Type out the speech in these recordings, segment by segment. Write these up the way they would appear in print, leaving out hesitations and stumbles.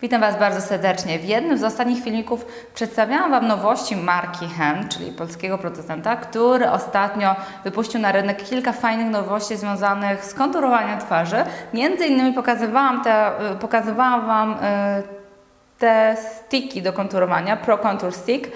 Witam Was bardzo serdecznie. W jednym z ostatnich filmików przedstawiałam Wam nowości marki Hen, czyli polskiego producenta, który ostatnio wypuścił na rynek kilka fajnych nowości związanych z konturowaniem twarzy. Między innymi pokazywałam Wam te sticki do konturowania, Pro Contour Stick,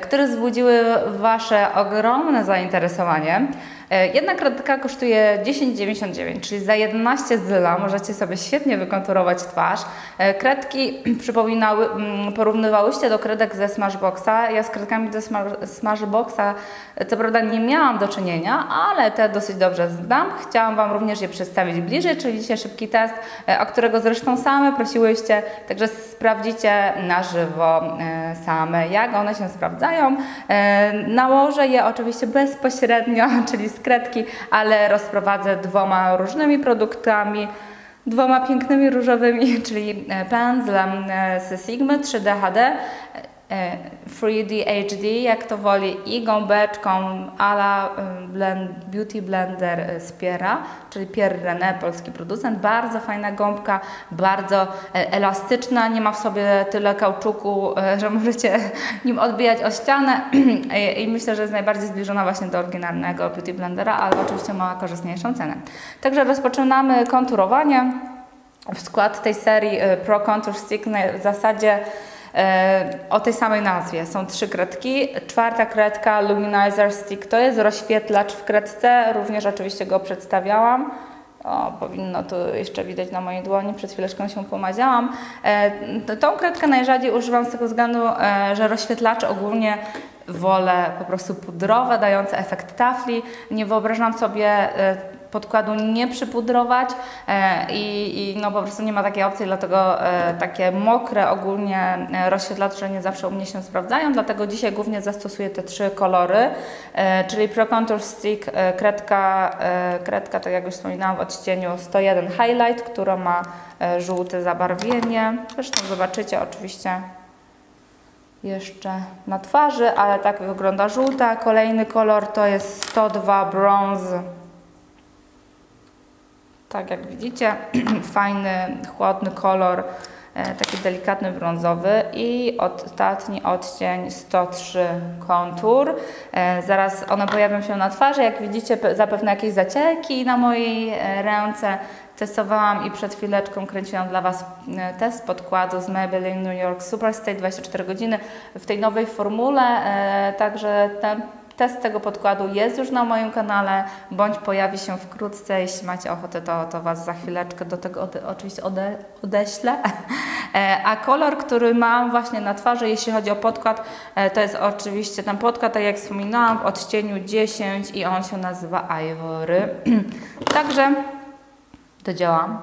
które wzbudziły Wasze ogromne zainteresowanie. Jedna kredka kosztuje 10,99, czyli za 11 zł możecie sobie świetnie wykonturować twarz. Kredki porównywałyście do kredek ze Smashboxa. Ja z kredkami ze Smashboxa co prawda nie miałam do czynienia, ale te dosyć dobrze znam. Chciałam Wam również je przedstawić bliżej, czyli dzisiaj szybki test, o którego zresztą same prosiłyście, także sprawdzicie na żywo same, jak one się sprawdzają. Nałożę je oczywiście bezpośrednio, czyli z kredki, ale rozprowadzę dwoma różnymi produktami, dwoma pięknymi różowymi, czyli pędzlem z Sigmy 3D HD, 3D HD, jak to woli, i gąbeczką a la Beauty Blender z Pierre'a, czyli Pierre René, polski producent. Bardzo fajna gąbka, bardzo elastyczna, nie ma w sobie tyle kauczuku, że możecie nim odbijać o ścianę i myślę, że jest najbardziej zbliżona właśnie do oryginalnego Beauty Blendera, ale oczywiście ma korzystniejszą cenę. Także rozpoczynamy konturowanie. W skład tej serii Pro Contour Stick w zasadzie o tej samej nazwie. Są 3 kredki. Czwarta kredka Luminizer Stick to jest rozświetlacz w kredce. Również oczywiście go przedstawiałam. O, powinno tu jeszcze widać na mojej dłoni, przed chwileczką się pomaziałam. Tą kredkę najrzadziej używam z tego względu, że rozświetlacze ogólnie wolę po prostu pudrowe, dające efekt tafli. Nie wyobrażam sobie podkładu nie przypudrować i no po prostu nie ma takiej opcji, dlatego takie mokre ogólnie rozświetlacze nie zawsze u mnie się sprawdzają, dlatego dzisiaj głównie zastosuję te 3 kolory, czyli Pro Contour Stick, kredka, tak jak już wspominałam, w odcieniu 101 Highlight, która ma żółte zabarwienie. Zresztą zobaczycie oczywiście jeszcze na twarzy, ale tak wygląda żółta. Kolejny kolor to jest 102 Bronze. Tak jak widzicie, fajny, chłodny kolor, taki delikatny brązowy, i ostatni odcień 103 Contour. Zaraz one pojawią się na twarzy, jak widzicie zapewne jakieś zacierki na mojej ręce. Testowałam i przed chwileczką kręciłam dla Was test podkładu z Maybelline New York Superstay 24 godziny w tej nowej formule, także ten test tego podkładu jest już na moim kanale, bądź pojawi się wkrótce. Jeśli macie ochotę, to Was za chwileczkę do tego oczywiście odeślę. A kolor, który mam właśnie na twarzy, jeśli chodzi o podkład, to jest oczywiście ten podkład, tak jak wspominałam, w odcieniu 10 i on się nazywa Ivory. Także to działa.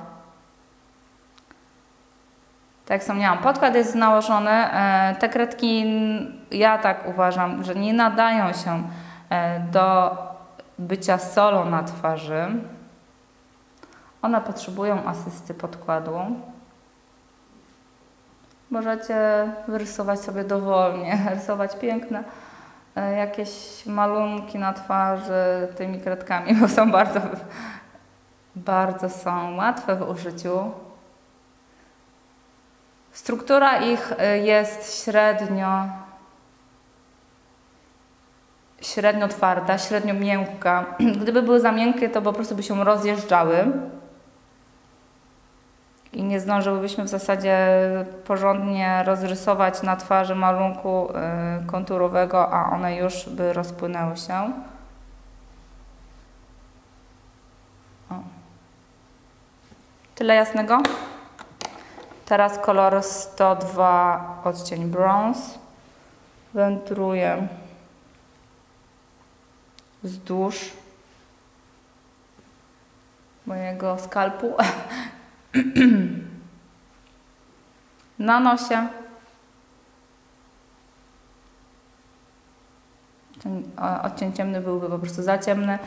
Tak jak wspomniałam, podkład jest nałożony. Te kredki, ja tak uważam, że nie nadają się do bycia solą na twarzy. One potrzebują asysty podkładu. Możecie wyrysować sobie dowolnie, rysować piękne jakieś malunki na twarzy tymi kredkami, bo są bardzo są łatwe w użyciu. Struktura ich jest średnio twarda, średnio miękka. Gdyby były za miękkie, to po prostu by się rozjeżdżały i nie zdążyłybyśmy w zasadzie porządnie rozrysować na twarzy malunku konturowego, a one już by rozpłynęły się. O. Tyle jasnego. Teraz kolor 102 odcień Bronze wędruje wzdłuż mojego skalpu na nosie. Ten odcień ciemny byłby po prostu za ciemny.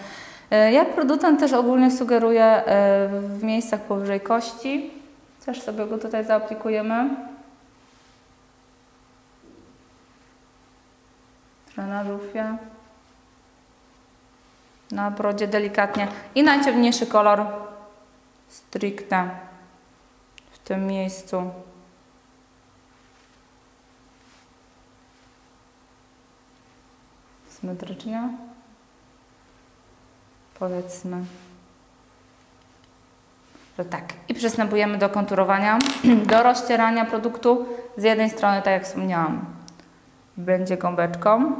Jak producent też ogólnie sugeruje w miejscach powyżej kości. Też sobie go tutaj zaaplikujemy. Trochę na żółwie. Na brodzie delikatnie. I najciemniejszy kolor stricte w tym miejscu symetrycznie. Powiedzmy, że tak. I przystępujemy do konturowania, do rozcierania produktu. Z jednej strony, tak jak wspomniałam, będzie gąbeczką.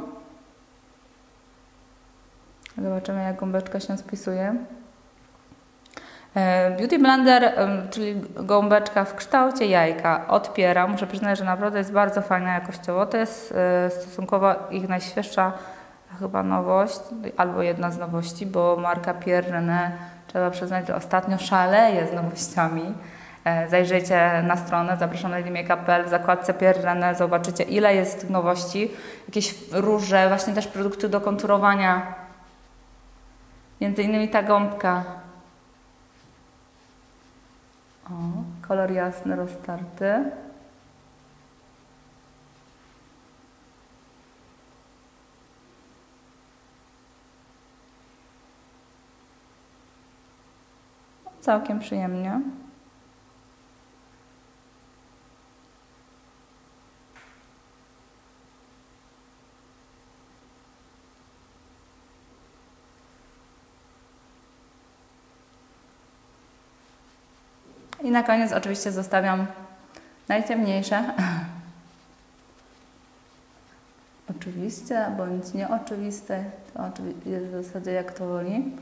Zobaczymy, jak gąbeczka się spisuje. Beauty Blender, czyli gąbeczka w kształcie jajka, odpiera. Muszę przyznać, że naprawdę jest bardzo fajna jakościowo. To jest stosunkowo ich najświeższa chyba nowość, albo jedna z nowości, bo marka Pierre René, trzeba przyznać, że ostatnio szaleje z nowościami. Zajrzyjcie na stronę, zapraszam na LadyMakeup.pl, w zakładce Pierre René zobaczycie, ile jest tych nowości. Jakieś róże, właśnie też produkty do konturowania. Między innymi ta gąbka. O, kolor jasny, roztarty. Całkiem przyjemnie. I na koniec oczywiście zostawiam najciemniejsze. Oczywiste bądź nieoczywiste. To jest w zasadzie jak to woli.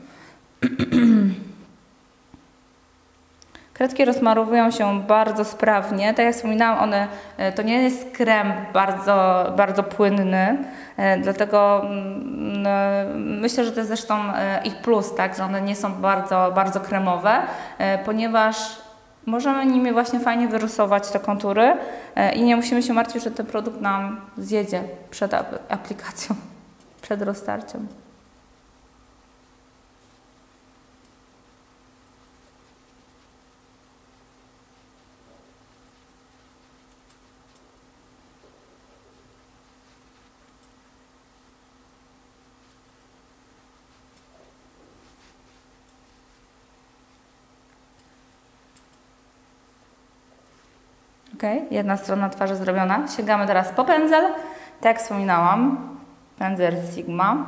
Kredki rozmarowują się bardzo sprawnie. Tak jak wspominałam, to nie jest krem bardzo płynny, dlatego myślę, że to jest zresztą ich plus, tak, że one nie są bardzo kremowe, ponieważ możemy nimi właśnie fajnie wyrysować te kontury i nie musimy się martwić, że ten produkt nam zjedzie przed aplikacją, przed roztarciem. Ok, jedna strona twarzy zrobiona. Sięgamy teraz po pędzel. Tak jak wspominałam, pędzel Sigma.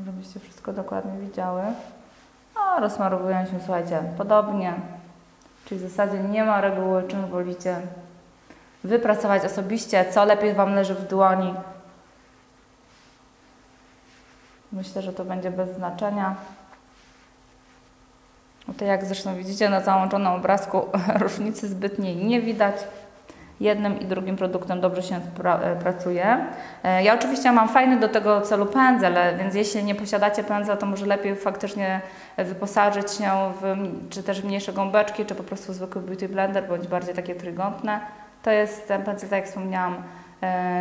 Żebyście wszystko dokładnie widziały. A rozmarowują się, słuchajcie, podobnie. Czyli w zasadzie nie ma reguły, czym wolicie wypracować osobiście, co lepiej Wam leży w dłoni. Myślę, że to będzie bez znaczenia. To jak zresztą widzicie na załączonym obrazku, różnicy zbytniej nie widać. Jednym i drugim produktem dobrze się pracuje. Ja oczywiście mam fajny do tego celu pędzel, więc jeśli nie posiadacie pędzla, to może lepiej faktycznie wyposażyć się czy też w mniejsze gąbeczki, czy po prostu zwykły Beauty Blender, bądź bardziej takie trójkątne. To jest ten pędzel, tak jak wspomniałam,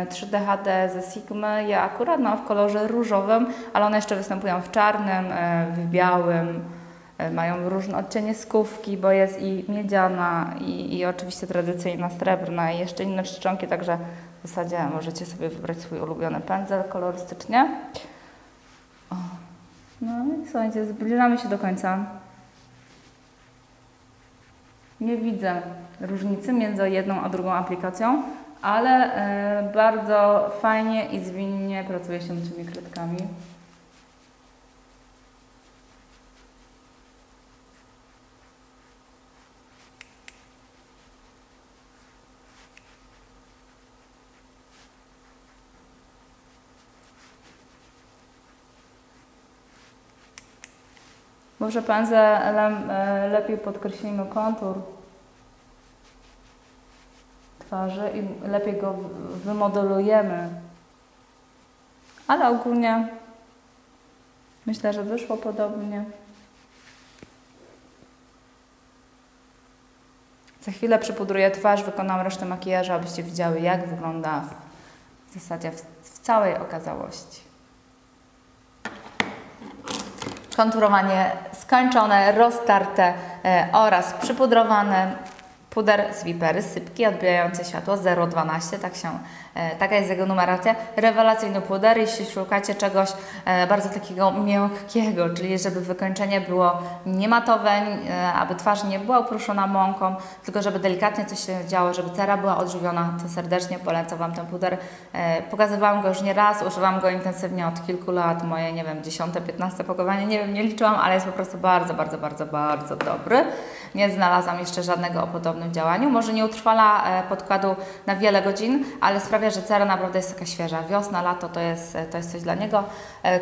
3D HD ze Sigmy. Ja akurat mam w kolorze różowym, ale one jeszcze występują w czarnym, w białym. Mają różne odcienie skówki, bo jest i miedziana, i oczywiście tradycyjna srebrna, i jeszcze inne czcionki, także w zasadzie możecie sobie wybrać swój ulubiony pędzel kolorystycznie. O. No i słuchajcie, zbliżamy się do końca. Nie widzę różnicy między jedną a drugą aplikacją, ale bardzo fajnie i zwinnie pracuje się tymi kredkami. Może pędzlem lepiej podkreślimy kontur twarzy i lepiej go wymodelujemy. Ale ogólnie myślę, że wyszło podobnie. Za chwilę przypudruję twarz, wykonam resztę makijażu, abyście widziały, jak wygląda w zasadzie w całej okazałości. Konturowanie skończone, roztarte oraz przypudrowane. Puder z Vipery, sypki odbijające światło 0,12, taka jest jego numeracja. Rewelacyjny puder, jeśli szukacie czegoś bardzo takiego miękkiego, czyli żeby wykończenie było niematowe, aby twarz nie była upruszona mąką, tylko żeby delikatnie coś się działo, żeby cera była odżywiona, to serdecznie polecam Wam ten puder. Pokazywałam go już nie raz, używam go intensywnie od kilku lat, moje, nie wiem, 10, 15 pakowanie, nie wiem, nie liczyłam, ale jest po prostu bardzo, bardzo, bardzo, bardzo dobry. Nie znalazłam jeszcze żadnego o podobnym działaniu. Może nie utrwala podkładu na wiele godzin, ale sprawia, że cera naprawdę jest taka świeża. Wiosna, lato to jest coś dla niego.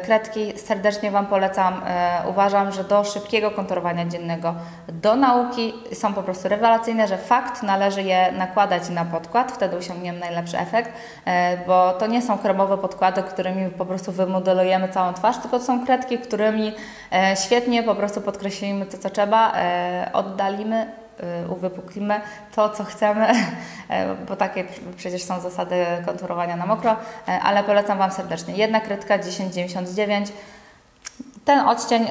Kredki serdecznie Wam polecam. Uważam, że do szybkiego konturowania dziennego, do nauki są po prostu rewelacyjne, że fakt należy je nakładać na podkład, wtedy osiągniemy najlepszy efekt, bo to nie są kremowe podkłady, którymi po prostu wymodelujemy całą twarz, tylko to są kredki, którymi świetnie po prostu podkreślimy to, co trzeba, oddalimy, uwypuklimy to, co chcemy, bo takie przecież są zasady konturowania na mokro, ale polecam Wam serdecznie. Jedna kredka 10,99. Ten odcień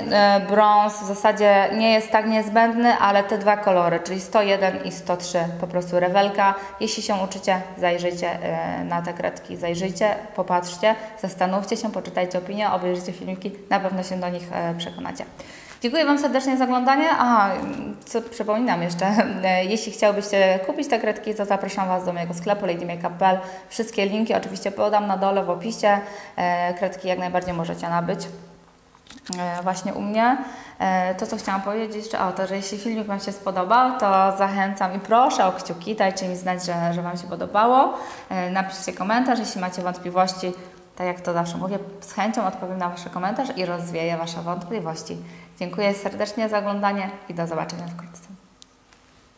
brąz w zasadzie nie jest tak niezbędny, ale te dwa kolory, czyli 101 i 103, po prostu rewelka. Jeśli się uczycie, zajrzyjcie na te kredki, zajrzyjcie, popatrzcie, zastanówcie się, poczytajcie opinie, obejrzyjcie filmiki, na pewno się do nich przekonacie. Dziękuję Wam serdecznie za oglądanie. Co przypominam jeszcze, jeśli chciałbyście kupić te kredki, to zapraszam Was do mojego sklepu ladymakeup.pl. Wszystkie linki oczywiście podam na dole w opisie. Kredki jak najbardziej możecie nabyć właśnie u mnie. To, co chciałam powiedzieć jeszcze, to, że jeśli filmik Wam się spodobał, to zachęcam i proszę o kciuki, dajcie mi znać, że Wam się podobało. Napiszcie komentarz, jeśli macie wątpliwości. Tak jak to zawsze mówię, z chęcią odpowiem na Wasze komentarze i rozwieję Wasze wątpliwości. Dziękuję serdecznie za oglądanie i do zobaczenia wkrótce.